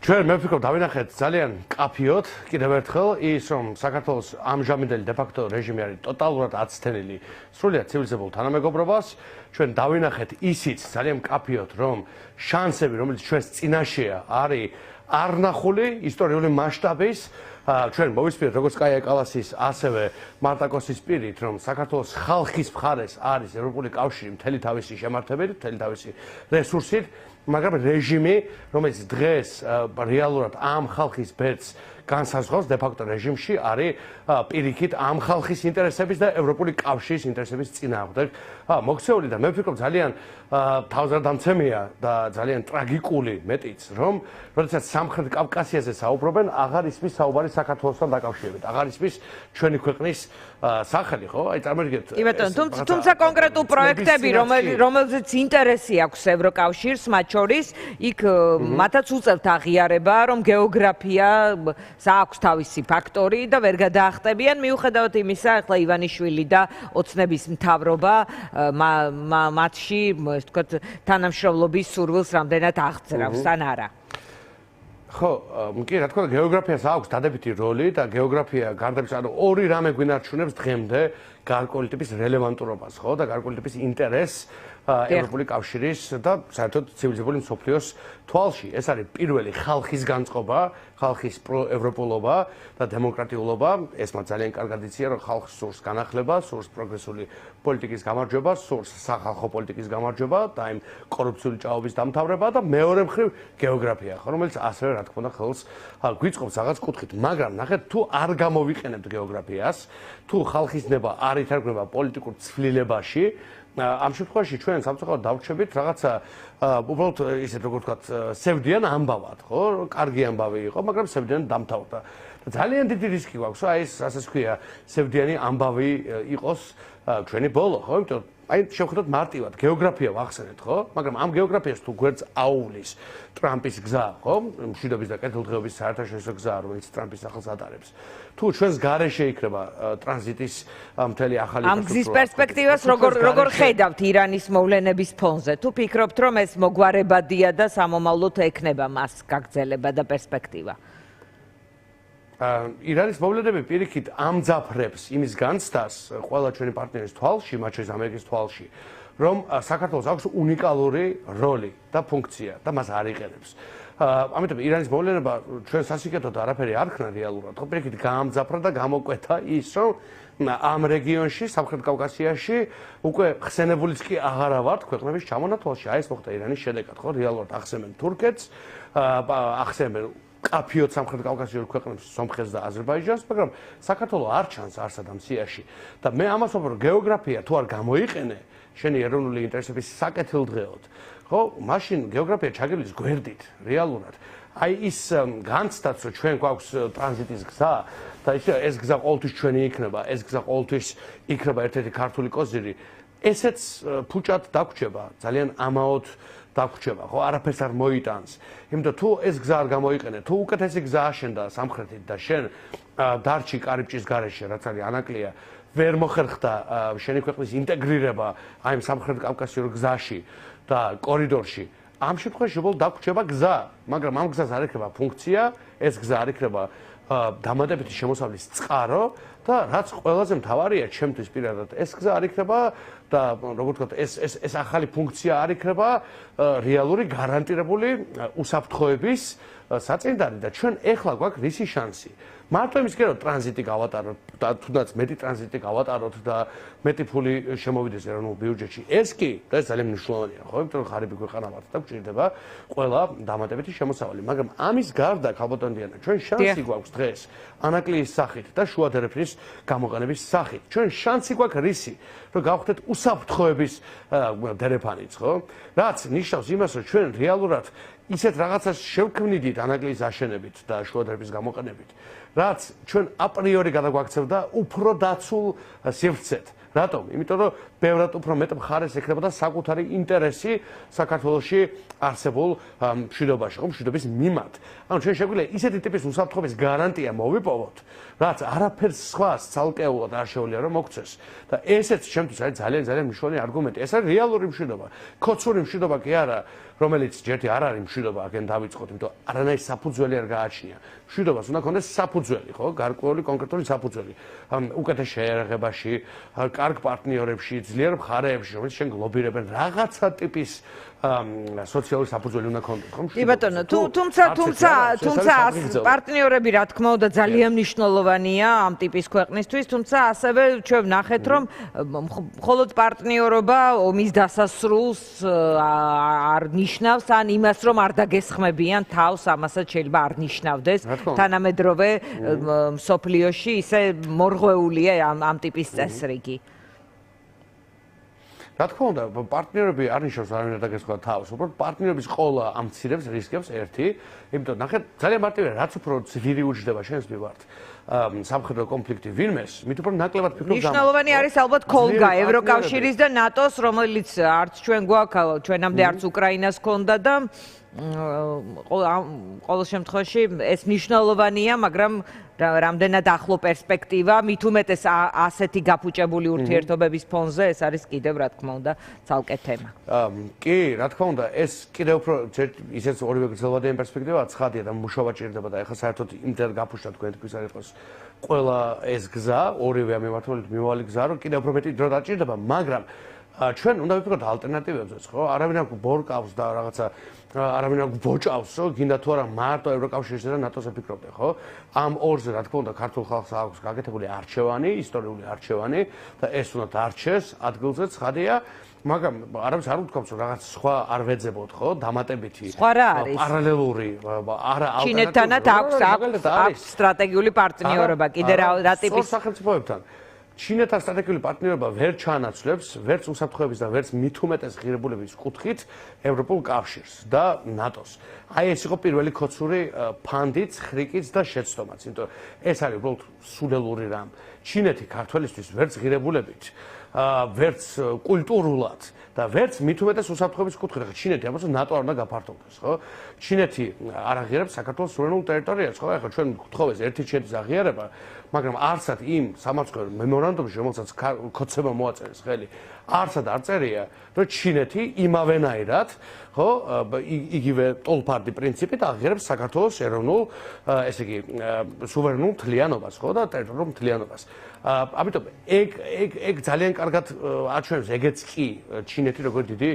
ჩვენ მე ვფიქრობ დავინახეთ ძალიან კაფიოდ კიდევ ერთხელ ის რომ საქართველოს ამჟამინდელი დე-ფაქტო რეჟიმი არის ტოტალურად აცდენილი სრულიად ცივილიზებულ თანამეგობრობას ჩვენ დავინახეთ ისიც ძალიან კაფიოდ რომ შანსები რომელიც ჩვენს წინაშეა არის არნახული ისტორიული მასშტაბის ჩვენ მოვისმენთ როგორც კაია კალასის ასევე მარტაკოსის პირით რომ საქართველოს ხალხის მხარეს არის ევროპული კავშირი მთელი თავისი შემართებით მთელი თავისი რესურსით მაგრამ რეჟიმი რომელიც დღეს რეალურად ამ ხალხის ბედს განსაზღვრავს დე-ფაქტო რეჟიმში არის პირიქით ამ ხალხის ინტერესების და ევროპული კავშირის ინტერესების წინააღმდეგ მოქცეული და მე ვფიქრობ ძალიან თავზარდამცემია და ძალიან ტრაგიკული მეტიც რომ როდესაც სამხრეთ კავკასიაზე საუბრობენ აღარ ისმის საუბარი საქართველოსთან დაკავშირებით აღარ ისმის ჩვენი ქვეყნის სახელი ხო აი წარმოგიდგენთ კი ბატონო თუმცა კონკრეტულ პროექტები რომელზეც ინტერესი აქვს ევროკავშირს მათ შორის იქ მათაც უწევთ აღიარება რომ გეოგრაფია აქვს თავისი ფაქტორი და ვერ გადაახტებიან მიუხედავად იმისა ახლა ივანიშვილი და ოცნების მთავრობა მათში ეს თქვათ თანამშრომლობის სურვილს რამდენად აღწევს ან არა ხო, კი, რა თქმა უნდა, გეოგრაფიას აქვს დადებითი როლი და გეოგრაფია გარდაიცვალა, ანუ ორი რამე გვინარჩუნებს დღემდე გარკვეული ტიპის რელევანტურობას, ხო, და გარკვეული ტიპის ინტერესს ევროპული კავშირის და საერთოდ ცივილიზებული მსოფლიოს თვალში. ეს არის პირველი ხალხის განწყობა, ხალხის პროევროპულობა და დემოკრატიულობა. ეს მათ ძალიან კარგად იციან, რომ ხალხს სურს განახლება, სურს პროგრესული პოლიტიკის გამარჯვება, სურს სახალხო პოლიტიკის გამარჯვება და იმ კორუფციული ჭაობის დამთავრება და მეორე მხრივ გეოგრაფია, ხო, რომელიც ასევე რა თქმა უნდა ხელს გვიწყობს რაღაც კუთხით, მაგრამ ნახეთ, თუ არ გამოვიყენებთ გეოგრაფიას, თუ ხალხის ნება არ ითარგმნება პოლიტიკურ ცვლილებაში ამ შემთხვევაში ჩვენ სამწუხაროდ დავრჩებით რაღაცა უბრალოდ ისეთ როგორ ვთქვათ სევდიან ამბავად, ხო? კარგი ამბავი იყო, მაგრამ სევდიან დამთავრდა. და ძალიან დიდი რისკი გვაქვს, რომ აი ეს ასე ვქვია, სევდიანი ამბავი იყოს ჩვენი ბოლო, ხო? იმიტომ აი შევხედოთ მარტივად, გეოგრაფია ვახსენეთ, ხო? მაგრამ ამ გეოგრაფიას თუ გვერდს აუვლის ტრამპის გზა, ხო? მშვიდობის და კეთილდღეობის საერთაშორისო გზა, რომელიც ტრამპის სახელს ატარებს. თუ ჩვენს გარეშე იქნება ტრანზიტის მთელი ახალი ამ გზის პერსპექტივას როგორ ხედავთ ირანის მოვლენების ფონზე? თუ ფიქრობთ, რომ ეს მოგვარებადია და სამომავლოდ ექნება მას გაგრძელება და პერსპექტივა? ირანის მოვლენები პირიქით ამძაფრებს იმის განცდას ყველა ჩვენი პარტნიორის თვალში, მათ შორის ამერიკის თვალში, რომ საქართველოს აქვს უნიკალური როლი და ფუნქცია და მას არ იყენებს. ამიტომ ირანის მოვლენება ჩვენ სასიკეთოდ არაფერი არ ქნა რეალურად. ხო, პირიქით გაამძაფრა და გამოკვეთა ის, რომ ამ რეგიონში, სამხრეთ კავკასიაში უკვე ხსენებულიც კი აღარა ვართ ქვეყნების ჩამონათვალში. აი ეს მოხდა ირანის შედეგად, ხო, რეალურად ახსენებენ თურქეთს, ახსენებენ კაფიოდ სამხრეთ კავკასიურ ქვეყნებს სომხეთს და აზერბაიჯანს, მაგრამ საქართველოს არ ჩანს არსად ამ სიაში. და მე ამას ვამბობ, რომ გეოგრაფია თუ არ გამოიყენე შენი ეროვნული ინტერესების საკეთილდღეოდ, ხო, მაშინ გეოგრაფია ჩაგივლის გვერდით, რეალურად. აი ის განცდაც, რომ ჩვენ გვაქვს ტრანზიტის გზა და ეს გზა ყოველთვის ჩვენი იქნება, ეს გზა ყოველთვის იქნება ერთ-ერთი ქართული კოზირი, ესეც ფუჭად დაგვრჩება, ძალიან ამაოდ დაგვრჩება, ხო, არაფერს არ მოიტანს. იმიტომ თუ ეს გზა არ გამოიყენე, თუ უკეთესი გზა აშენდა სამხრეთით და შენ დარჩი კარიბჭის გარეშე, რაც არის ანაკლია, ვერ მოხერხდა შენი ქვეყნის ინტეგრირება აი სამხრეთ კავკასიურ გზაში და კორიდორში. ამ შემთხვევაში უბრალოდ დაგვრჩება გზა, მაგრამ ამ გზას არ იქნება ფუნქცია, ეს გზა არ იქნება დამატებითი შემოსავლის წყარო და რაც ყველაზე მთავარია ჩემთვის პირადად ეს გზა არ იქნება და როგორ ვთქვათ ეს ახალი ფუნქცია არ იქნება რეალური გარანტირებული უსაფრთხოების საწინდარი და ჩვენ ეხლა გვაქვს რისი შანსი მარტო იმის გერო ტრანზიტი გავატაროთ და თუნდაც მეტი ტრანზიტი გავატაროთ და მეტი ფული შემოვიდეს ეროვნულ ბიუჯეტში ეს კი და ეს ძალიან მნიშვნელოვანია ხო იმიტომ რომ ღარიბი ქვეყანა ვართ და გვჭირდება ყველა დამატებითი შემოსავალი მაგრამ ამის გარდა ქალბატონიანა ჩვენ შანსი გვაქვს დღეს ანაკლიის სახით და შუადერეფნის გამოყენების სახით ჩვენ შანსი გვაქვს რისი რომ გავხდეთ უსაფრთხოების დერეფანიც ხო რაც ნიშნავს იმას რომ ჩვენ რეალურად ისეთ რაღაცას შევქმნიდით ანაკლიის აშენებით და შუადერეფნის გამოყენებით რაც ჩვენ აპრიორი გადაგვაქცევდა უფრო დაცულ სივრცეთ. რატომ? იმიტომ რომ ბევრად უფრო მეტ მხარეს ექნებოდა საკუთარი ინტერესი საქართველოში არსებულ მშვიდობაში, ხო, მშვიდობის მიმართ. ანუ ჩვენ შეგვიძლია ისეთი ტიპის უსაფრთხოების გარანტია მოვიპოვოთ, რაც არაფერს სხვას ცალკეულად არ შეუძლია რომ მოგცეს. და ესეც ჩემთვის არის ძალიან მნიშვნელოვანი არგუმენტი. ეს არის რეალური მშვიდობა. ქოცური მშვიდობა კი არა, რომელიც ჯერთი არ არის მშვიდობა, აქენ დავიწყოთ, იმიტომ არანაირი საფუძველი არ გააჩნია. მშვიდობას უნდა ქონდეს საფუძველი, ხო? გარკვეული კონკრეტული საფუძველი. უკეთეს შეერაღებაში, კარგ პარტნიორებში, ძლიერ მხარეებში, რომელიც შენ გლობირებენ რაღაცა ტიპის სოციალური საფუძველი უნდა ქონდეს, ხო? კი ბატონო, თუმცა პარტნიორები რა თქმა უნდა ძალიან მნიშვნელოვანია ამ ტიპის ქვეყნისთვის, თუმცა ასევე ჩვენ ვნახეთ რომ მხოლოდ პარტნიორობა ომის დასასრულს არ ნიშნავს ან იმას რომ არ დაგესხმებიან თავს, ამასაც შეიძლება არ ნიშნავდეს. თანამედროვე მსოფლიოში ისე მორღვეულია ამ ტიპის წესრიგი. რა თქმა უნდა, პარტნიორები არ ნიშნავს არ უნდა დაგესხმოთ თავს, უბრალოდ პარტნიორების ყოლა ამცირებს რისკებს ერთი, იმიტომ ნახეთ, ძალიან მარტივია, რაც უფრო ძლიერი უჯდება შენს მიმართ სამხედრო კონფლიქტი ვინმეს, მით უფრო ნაკლებად ფიქრობ გამო. მნიშვნელოვანი არის ალბათ კოლგა ევროკავშირის და ნატოს, რომელიც არც ჩვენ გვაქვს, ჩვენამდე არც უკრაინას ჰქონდა და ყოველ შემთხვევაში ეს მნიშვნელოვანია, მაგრამ რამდენად ახლო პერსპექტივა, მით უმეტეს ასეთი გაფუჭებული ურთიერთობების ფონზე ეს არის კიდევ რა თქმა უნდა ცალკე თემა. კი, რა თქმა უნდა, ეს კიდევ უფრო ისეც ორივე გრძელვადიანი პერსპექტივაა, ცხადია და მუშაობა ჭირდება და ეხლა საერთოდ იმდენ გაფუშტა თქვენ თქვის არ იყოს ყველა ეს გზა, ორივე ამემართულებით მიმავალი გზა, რომ კიდევ უფრო მეტი დრო დაჭირდება, მაგრამ ჩვენ უნდა ვიფიქროთ ალტერნატივებზეც, ხო? არავინ არ ბორკავს და რაღაცა არავინ არ ბოჭავს, რომ გინდა თუ არა მარტო ევროკავშირისა და ნატოს აფიქრობდნენ, ხო? ამ ორზე რა თქმა უნდა ქართულ ხალხს აქვს გაკეთებული არჩევანი, ისტორიული არჩევანი და ეს უნდა დარჩეს ადგილზე ცხადია, მაგრამ არავის არ უთქვამს რომ რაღაც სხვა არ ვეძებოთ, ხო? დამატებითი პარალელური არა ჩინეთთანაც აქვს სტრატეგიული პარტნიორობა, კიდე რა ტიპის სახელმწიფოებთან. ჩინეთთან სტრატეგიული პარტნიორობა ვერ ჩაანაცვლებს ვერც უსაფრთხოების და ვერც მით უმეტეს ღირებულების კუთხით ევროპულ კავშირს და ნატოს. აი ეს იყო პირველი ქოცური ფანდიც, ხრიკიც და შეცდომაც, იმიტომ ეს არის უბრალოდ სულელური რამ. ჩინეთი ქართველისთვის ვერც ღირებულებით, ვერც კულტურულად და ვერც მით უმეტეს უსაფრთხოების კუთხით. ხა ჩინეთი ამას ნატო არ უნდა გაფართოვდეს, ხო? ჩინეთი არ აღიარებს საქართველოს სუვერენულ ტერიტორიას, ხო? ახლა ჩვენ გთხოვეს ერთი ჩინეთის აღიარება, მაგრამ არცად იმ სამარცხო მემორანდუმში, რომელსაც ქოცება მოაწერეს ხელი, არცად არ წერია, რომ ჩინეთი იმავენაირად, ხო, იგივე ტოლფარდი პრინციპით აღიარებს საქართველოს ეროვნულ, ესე იგი, სუვერენულ მთლიანობას, ხო, და ტერიტორიულ მთლიანობას. ამიტომ ეგ ძალიან კარგად აჩვენებს, ეგეც კი ჩინეთი როგორც დიდი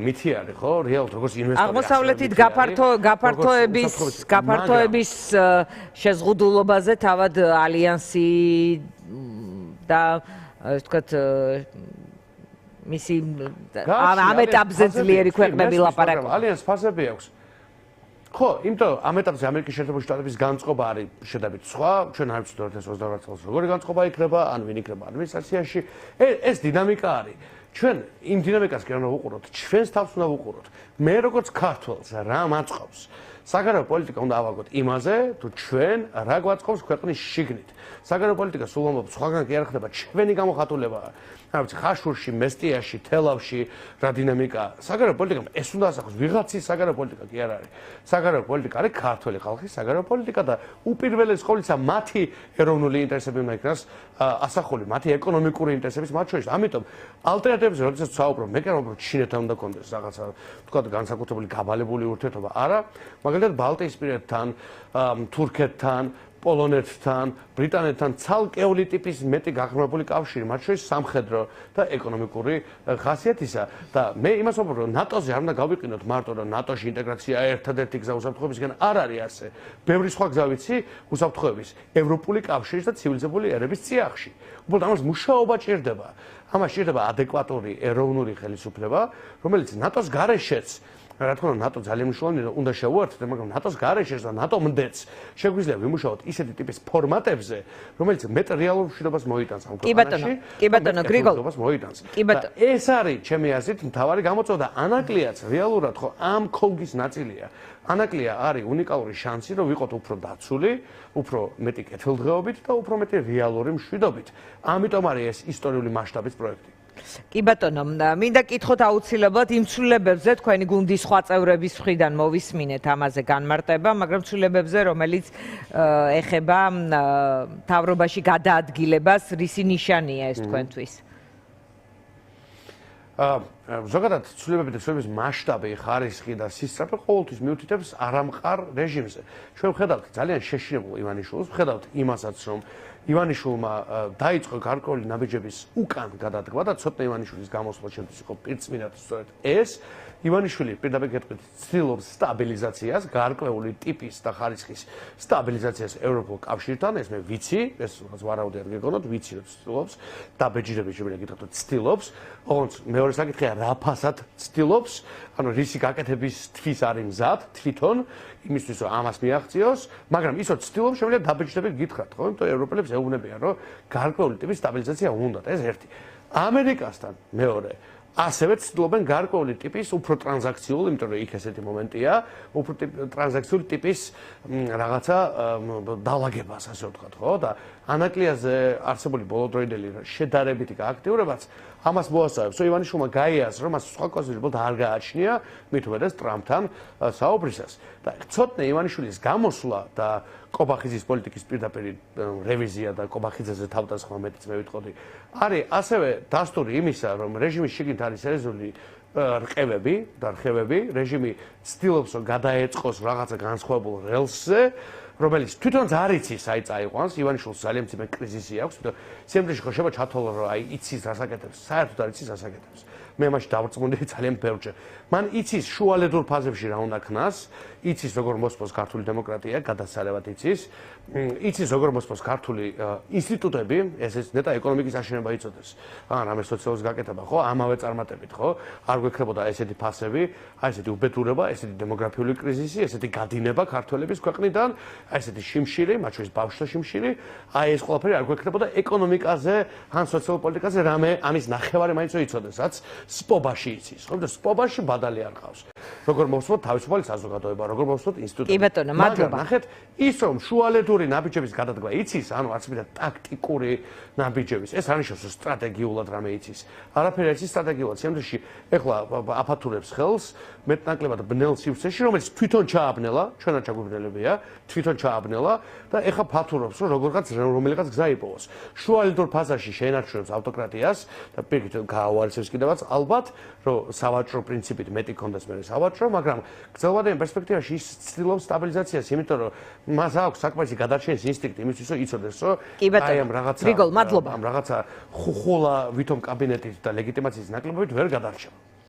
მითი არის, ხო, რეალურად როგორც ინვესტორი. აღმოსავლეთით გაფართოების შეზღუდულობაზე თავად ალიანსი და ასე ვთქვათ მისი ამ ეტაპზე ძლიერი ქვეყნები ლაპარაკობენ. ალიანს ფაზები აქვს. ხო, იმიტომ ამ ეტაპზე ამერიკის შეერთებული შტატების განწყობა არის შედარებით სხვა, ჩვენ არ ვიცით 2028 წელს როგორი განწყობა იქნება, ან ვინ იქნება ადმინისტრაციაში. ეს დინამიკა არის. ჩვენ იმ დინამიკას კი არ უნდა ვუყუროთ, ჩვენს თავს უნდა ვუყუროთ. მე როგორც ქართველს რა მაწყობს? საგარეო პოლიტიკა უნდა ავაგოთ იმაზე, თუ ჩვენ რა გვაწყობს ქვეყნის შიგნით. საგარეო პოლიტიკა სულ ამბობ, სხვაგან კი არ ხდება, ჩვენი გამოხატულებაა. რა ვიცი, ხაშურში, მესტიაში, თელავში რა დინამიკაა. საგარეო პოლიტიკამ ეს უნდა ასახოს, ვიღაცის საგარეო პოლიტიკა კი არ არის. საგარეო პოლიტიკა არის ქართველი ხალხის საგარეო პოლიტიკა და უპირველეს ყოვლისა მათი ეროვნული ინტერესები უნდა იქნას ასახული, მათი ეკონომიკური ინტერესების მათ შორის. ამიტომ ალტერნატივებზე როდესაც ვსაუბრობ, მე კი არ ვამბობ ჩინეთთან უნდა კონდეს რაღაცა, თქვათ, განსაკუთრებული გაბალებული ურთიერთობა. არა, მაგალითად ბალტიისპირეთთან, თურქეთთან, პოლონეთთან, ბრიტანეთთან ცალკეული ტიპის მეტი გაღრმავებული კავშირი, მათ შორის სამხედრო და ეკონომიკური ხასიათისა და მე იმას ვამბობ, რომ ნატოზე არ უნდა გავიყინოთ მარტო, რომ ნატოში ინტეგრაცია ერთადერთი გზა უსაფრთხოებისკენ არ არის ასე. ბევრი სხვა გზა ვიცი უსაფრთხოების, ევროპული კავშირის და ცივილიზებული ერების წიაღში. უბრალოდ ამას მუშაობა ჭირდება. ამას ჭირდება ადეკვატური ეროვნული ხელისუფლება, რომელიც ნატოს გარეშეც რა თქმა უნდა, ნატო ძალიან მნიშვნელოვანია, უნდა შევუერთდეთ, მაგრამ ნატოს გარეშეც და ნატომდეც შეგვიძლია ვიმუშაოთ ისეთი ტიპის ფორმატებზე, რომელიც მეტ რეალურ მშვიდობას მოიტანს ამ ქვეყანაში. კი ბატონო, გრიგოლ. ეს არის ჩემი აზრით მთავარი გამოწვევა და ანაკლიაც რეალურად ხო ამ ქოლგის ნაწილია. ანაკლია არის უნიკალური შანსი, რომ ვიყოთ უფრო დაცული, უფრო მეტი კეთილდღეობით და უფრო მეტი რეალური მშვიდობით. ამიტომ არის ეს ისტორიული მასშტაბის პროექტი. კი ბატონო, მინდა კითხოთ აუცილებლად იმ ცვლილებებზე, თქვენი გუნდის სხვა წევრების მხრიდან მოვისმინეთ ამაზე განმარტება, მაგრამ ცვლილებებზე, რომელიც ეხება მთავრობაში გადაადგილებას, რისი ნიშანია ეს თქვენთვის? ზოგადად ცვლილებები და ცვლილების მასშტაბი, ხარისხი და სისწრაფე ყოველთვის მიუთითებს არამყარ რეჟიმზე. ჩვენ ვხედავთ ძალიან შეშინებულ ივანიშვილს, ვხედავთ იმასაც, რომ ივანიშვილმა დაიწყო გარკვეული ნაბიჯების უკან გადადგმა და ცოტნე ივანიშვილის გამოსვლა შემდგომ იყო პირწმინად სწორედ ეს. ივანიშვილი პირდაპირ გეტყვით ცდილობს სტაბილიზაციას, გარკვეული ტიპის და ხარისხის სტაბილიზაციას ევროპულ კავშირთან, ეს მე ვიცი, ეს ვარაუდი არ გეგონოთ, ვიცი რომ ცდილობს, დაბეჭდების შემიძლია გითხრათ, ცდილობს, ოღონდ მეორე საკითხია რა ფასად ცდილობს, ანუ რისი გაკეთებისთვის არის მზად თვითონ იმისთვის რომ ამას მიაღწიოს, მაგრამ ისო ცდილობს შემიძლია დაბეჭდებით გითხრათ, ხო? იმიტომ ევროპელებს ეუბნებიან, რომ გარკვეული ტიპის სტაბილიზაცია უნდათ, ეს ერთი. ამერიკასთან მეორე ასევე ცდილობენ გარკვეული ტიპის უფრო ტრანზაქციული, იმიტომ რომ იქ ესეთი მომენტია, უფრო ტრანზაქციული ტიპის რაღაცა დალაგებას, ასე ვთქვათ, ხო? და ანაკლიაზე არსებული ბოლოდროინდელი შედარებითი გააქტიურებაც ამას მოასწავებს, რომ ივანიშვილმა გაიაზრა, რომ მას სხვა კონსტიტუციებად არ გააჩნია, მით უმეტეს ტრამპთან საუბრისას. და ცოტნე ივანიშვილის გამოსვლა და კობახიძის პოლიტიკის პირდაპირ რევიზია და კობახიძეზე თავდასხმა მეტიც მე ვიტყოდი, არის ასევე დასტური იმისა, რომ რეჟიმის შიგნით არის სერიოზული რყევები და რხევები, რეჟიმი ცდილობს რომ გადაეწყოს რაღაცა განსხვავებულ რელსზე, რომელიც თვითონც არ იცის, აი წაიყვანს, ივანიშვილს ძალიან მძიმე კრიზისი აქვს, და სიამოვნებაში ხო შევა ჩათვალა, რომ აი იცის რას აკეთებს, საერთოდ არ იცის რას აკეთებს. მე მაშინ დავწმუნდი ძალიან ბევრჯერ. მან იცის შუალედურ ფაზებში რა უნდა ქნას, იცის როგორ მოსწოს ქართული დემოკრატია, გადასარევად იცის როგორ მოსწოს ქართული ინსტიტუტები, ესეც ნეტა ეკონომიკის აშენება იწოდეს. რამე სოციალიზმის გაკეთება, ხო, ამავე წარმატებით, ხო? არ გვექნებოდა ესეთი ფასები, აი ესეთი უბედურება, ესეთი დემოგრაფიული კრიზისი, ესეთი გადინება ქართველების ქვეყნიდან, აი ესეთი შიმშილი, მათ შორის ბავშვთა შიმშილი, აი ეს ყველაფერი არ გვექნებოდა ეკონომიკაზე, ან სოციალურ პოლიტიკაზე, რამე ამის ნახევარი მაინც იცოდეს, რაც სპობაში იცის, ხო? და სპობაში ბადალი არ ყავს. როგორ მოსწოთ თავისუფალი საზოგადოება, როგორ მოსწოთ ინსტიტუტები. კი ბატონო, მადლობა. ნახეთ, ის რომ შუალედური ნაბიჯების გადადგმა იცის, ანუ არც მიდა ტაქტიკური ნაბიჯების, ეს არნიშნავს რომ სტრატეგიულად რამე იცის. არაფერი არ იცის სტრატეგიულად. შემდგომში ეხლა აფათურებს ხელს მეტნაკლებად ბნელ სივრცეში, რომელიც თვითონ ჩააბნელა, ჩვენ არ ჩაგვიბნელებია, თვითონ ჩააბნელა და ეხლა ფათურობს, რომ რომელიღაც გზა იპოვოს. შუალედურ ფაზაში შეენარჩუნებს ავტოკრატიას და პირიქით გააუარესებს კიდევაც ალბათ, რომ სავაჭრო პრინციპით მეტი კონდეს მე სავაჭრო, მაგრამ გრძელვადიან პერსპექტივაში ის ცდილობს სტაბილიზაციას, იმიტომ რომ მას აქვს საკმარისი გადარჩენის ინსტინქტი იმისთვის, რომ იცოდეს, რომ აი ამ რაღაცა გრიგოლ, მადლობა. ამ რაღაცა ხუხულა ვითომ კაბინეტით და ლეგიტიმაციის ნაკლებობით ვერ გადარჩება.